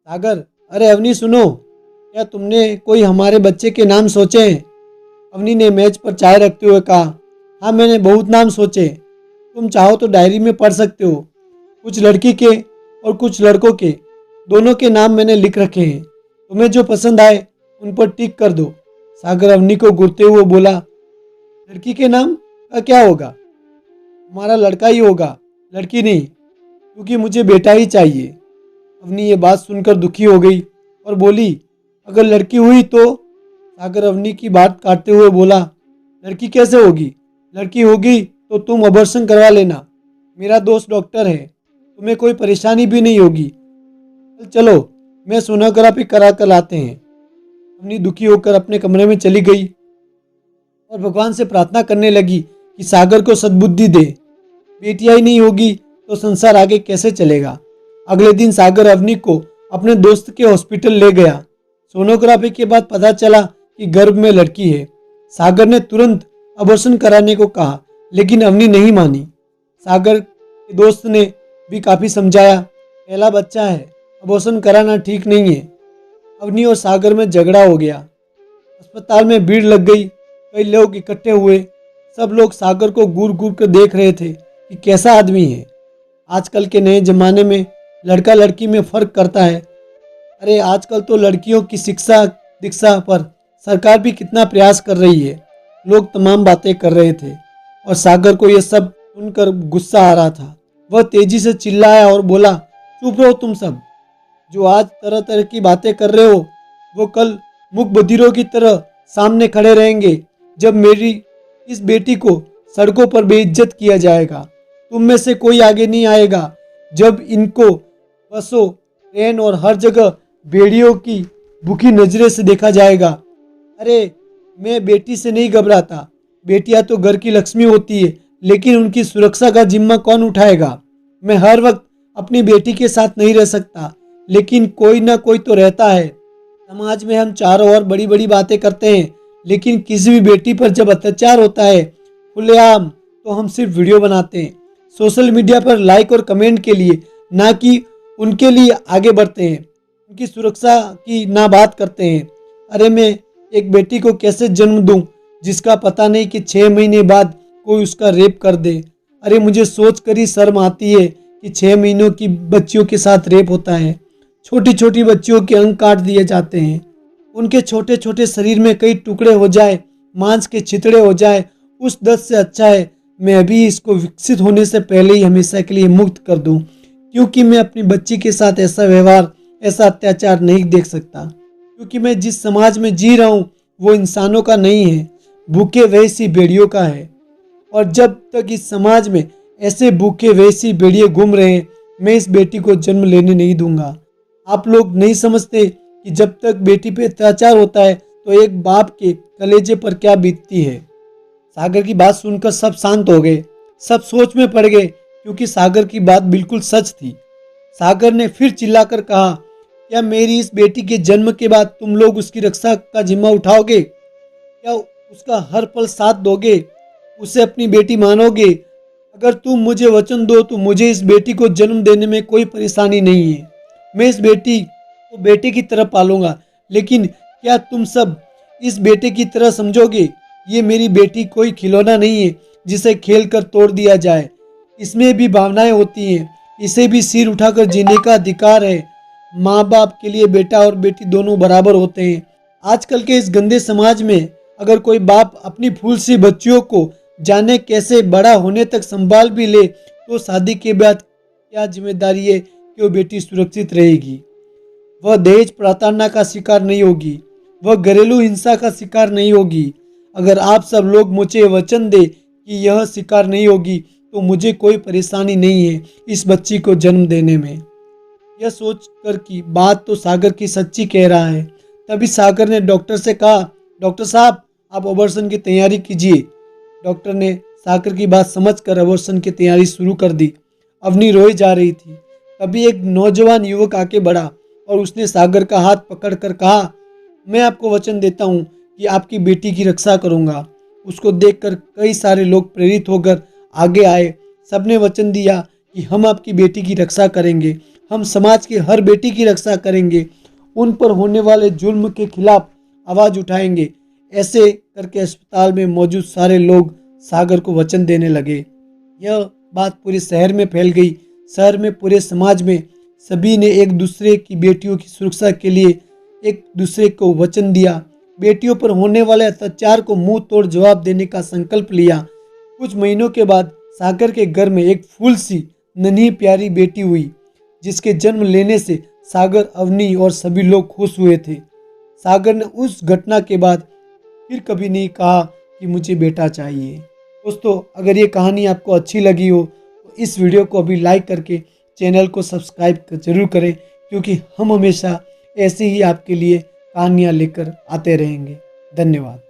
सागर, अरे अवनी सुनो, क्या तुमने कोई हमारे बच्चे के नाम सोचे हैं? अवनी ने मेज पर चाय रखते हुए कहा। हाँ, मैंने बहुत नाम सोचे। तुम चाहो तो डायरी में पढ़ सकते हो। कुछ लड़की के और कुछ लड़कों के, दोनों के नाम मैंने लिख रखे हैं। तुम्हें जो पसंद आए उन पर टिक कर दो। सागर अवनी को घूरते हुए बोला। लड़की के नाम का क्या होगा? हमारा लड़का ही होगा, लड़की नहीं, क्योंकि मुझे बेटा ही चाहिए। अवनी ये बात सुनकर दुखी हो गई और बोली, अगर लड़की हुई तो? सागर अवनी की बात काटते हुए बोला, लड़की कैसे होगी? लड़की होगी तो तुम अबॉर्शन करवा लेना। मेरा दोस्त डॉक्टर है, तुम्हें कोई परेशानी भी नहीं होगी। चलो, मैं सोनोग्राफी करा कर लाते हैं। अवनी दुखी होकर अपने कमरे में चली गई और भगवान से प्रार्थना करने लगी कि सागर को सद्बुद्धि दे। बेटियां ही नहीं होगी तो संसार आगे कैसे चलेगा? अगले दिन सागर अवनी को अपने दोस्त के हॉस्पिटल ले गया। सोनोग्राफी के बाद पता चला कि गर्भ में लड़की है। सागर ने तुरंत अबॉर्शन कराने को कहा, लेकिन अवनी नहीं मानी। सागर के दोस्त ने भी काफी समझाया, पहला बच्चा है, अबॉर्शन कराना ठीक नहीं है। अवनी और सागर में झगड़ा हो गया। अस्पताल में भीड़ लग गई, कई लोग इकट्ठे हुए। सब लोग सागर को घूर घूर कर देख रहे थे कि कैसा आदमी है। आजकल के नए जमाने में लड़का लड़की में फर्क करता है। अरे आजकल तो लड़कियों की शिक्षा दीक्षा पर सरकार भी कितना प्रयास कर रही है। लोग तमाम बातें कर रहे थे और सागर को यह सब सुनकर गुस्सा आ रहा था। वह तेजी से चिल्लाया और बोला, चुप रहो तुम सब। जो आज तरह तरह की बातें कर रहे हो वो कल मुख बधिरों की तरह सामने खड़े रहेंगे जब मेरी इस बेटी को सड़कों पर बेइज्जत किया जाएगा। तुम में से कोई आगे नहीं आएगा जब इनको बसों, ट्रेन और हर जगह भेड़ियों की भूखी नजरें से देखा जाएगा। अरे मैं बेटी से नहीं घबराता। बेटियां तो घर की लक्ष्मी होती है, लेकिन उनकी सुरक्षा का जिम्मा कौन उठाएगा? मैं हर वक्त अपनी बेटी के साथ नहीं रह सकता, लेकिन कोई ना कोई तो रहता है। समाज में हम चारों ओर बड़ी बड़ी बातें करते हैं, लेकिन किसी भी बेटी पर जब अत्याचार होता है खुलेआम, तो हम सिर्फ वीडियो बनाते हैं, सोशल मीडिया पर लाइक और कमेंट के लिए, ना कि उनके लिए आगे बढ़ते हैं, उनकी सुरक्षा की ना बात करते हैं। अरे मैं एक बेटी को कैसे जन्म दूं जिसका पता नहीं कि 6 महीने बाद कोई उसका रेप कर दे। अरे मुझे सोच कर ही शर्म आती है कि 6 महीनों की बच्चियों के साथ रेप होता है। छोटी छोटी बच्चियों के अंग काट दिए जाते हैं, उनके छोटे छोटे शरीर में कई टुकड़े हो जाए, मांस के छितड़े हो जाए। उस दर्द से अच्छा है मैं अभी इसको विकसित होने से पहले ही हमेशा के लिए मुक्त कर दूं, क्योंकि मैं अपनी बच्ची के साथ ऐसा व्यवहार, ऐसा अत्याचार नहीं देख सकता। क्योंकि मैं जिस समाज में जी रहा हूँ वो इंसानों का नहीं है, भूखे वैसी भेड़ियों का है। और जब तक इस समाज में ऐसे भूखे वैसी भेड़िए घूम रहे हैं, मैं इस बेटी को जन्म लेने नहीं दूंगा। आप लोग नहीं समझते कि जब तक बेटी पे अत्याचार होता है तो एक बाप के कलेजे पर क्या बीतती है। सागर की बात सुनकर सब शांत हो गए, सब सोच में पड़ गए, क्योंकि सागर की बात बिल्कुल सच थी। सागर ने फिर चिल्लाकर कहा, क्या मेरी इस बेटी के जन्म के बाद तुम लोग उसकी रक्षा का जिम्मा उठाओगे? क्या उसका हर पल साथ दोगे? उसे अपनी बेटी मानोगे? अगर तुम मुझे वचन दो तो मुझे इस बेटी को जन्म देने में कोई परेशानी नहीं है। मैं इस बेटी को बेटे की तरह पालूंगा, लेकिन क्या तुम सब इस बेटे की तरह समझोगे? ये मेरी बेटी कोई खिलौना नहीं है जिसे खेल कर तोड़ दिया जाए। इसमें भी भावनाएं होती हैं, इसे भी सिर उठाकर जीने का अधिकार है। माँ बाप के लिए बेटा और बेटी दोनों बराबर होते हैं। आजकल के इस गंदे समाज में अगर कोई बाप अपनी फूल सी बच्चियों को जाने कैसे बड़ा होने तक संभाल भी ले, तो शादी के बाद क्या जिम्मेदारी है कि वो बेटी सुरक्षित रहेगी? वह दहेज प्रताड़ना का शिकार नहीं होगी, वह घरेलू हिंसा का शिकार नहीं होगी। अगर आप सब लोग मुझे वचन दे कि यह शिकार नहीं होगी तो मुझे कोई परेशानी नहीं है इस बच्ची को जन्म देने में। यह सोच कर कि बात तो सागर की सच्ची कह रहा है, तभी सागर ने डॉक्टर से कहा, डॉक्टर साहब आप अबॉर्शन की तैयारी कीजिए। डॉक्टर ने सागर की बात समझकर अबॉर्शन की तैयारी शुरू कर दी। अवनी रोई जा रही थी। तभी एक नौजवान युवक आके बढ़ा और उसने सागर का हाथ पकड़कर कहा, मैं आपको वचन देता हूँ कि आपकी बेटी की रक्षा करूँगा। उसको देखकर कई सारे लोग प्रेरित होकर आगे आए। सबने वचन दिया कि हम आपकी बेटी की रक्षा करेंगे, हम समाज की हर बेटी की रक्षा करेंगे, उन पर होने वाले जुल्म के खिलाफ आवाज़ उठाएंगे। ऐसे करके अस्पताल में मौजूद सारे लोग सागर को वचन देने लगे। यह बात पूरे शहर में फैल गई। शहर में पूरे समाज में सभी ने एक दूसरे की बेटियों की सुरक्षा के लिए एक दूसरे को वचन दिया। बेटियों पर होने वाले अत्याचार को मुंह तोड़ जवाब देने का संकल्प लिया। कुछ महीनों के बाद सागर के घर में एक फूल सी नन्ही प्यारी बेटी हुई, जिसके जन्म लेने से सागर, अवनी और सभी लोग खुश हुए थे। सागर ने उस घटना के बाद फिर कभी नहीं कहा कि मुझे बेटा चाहिए। दोस्तों, अगर ये कहानी आपको अच्छी लगी हो तो इस वीडियो को अभी लाइक करके चैनल को सब्सक्राइब जरूर करें, क्योंकि हम हमेशा ऐसे ही आपके लिए कहानियाँ लेकर आते रहेंगे। धन्यवाद।